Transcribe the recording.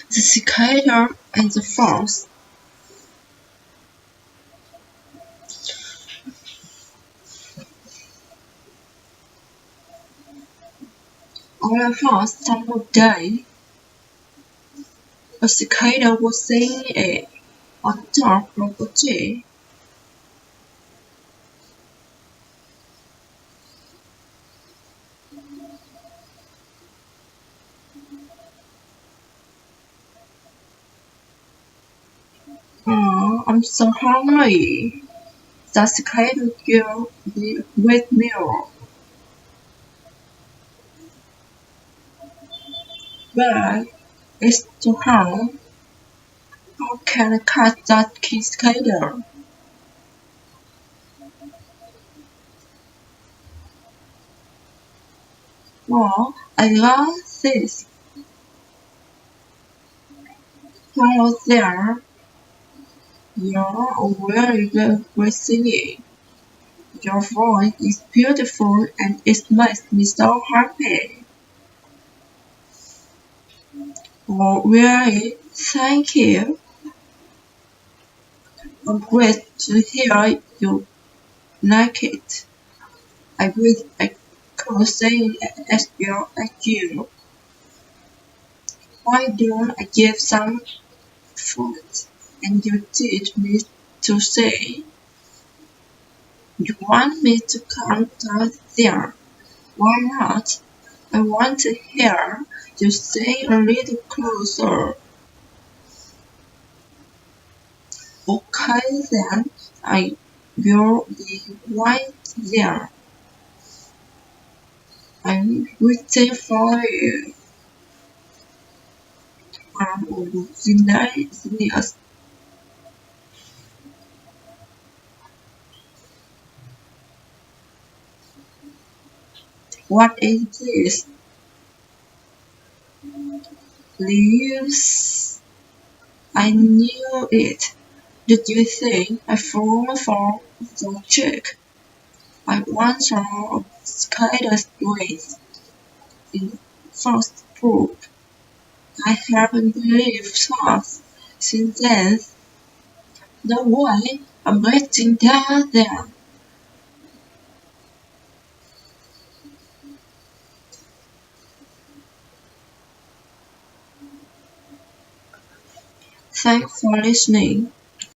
The cicada and the fox. On a hot summer day, a cicada was singing on top of a tree. Oh, I'm so hungry. The cicada gave me a great meal. But it's too hard. How can I catch that cicada? Oh, I love this. Hello there. You're a very good singer. Your voice is beautiful and it makes me so happy. Oh, really? Thank you. I'm glad to hear you like it. I wish I could sing as well as you. Why don't I give some food and you teach me to sing? You want me to come down there? Why not? I want to hear you sing a little closer. Okay then, I will be right there. I'm waiting for you. Genius. What is this? Leaves. I knew it. Did you think I fall for the trick? I once saw a spider's wings in first book. I haven't believed thoughts since then. No way, I'm waiting down there. Thanks for listening.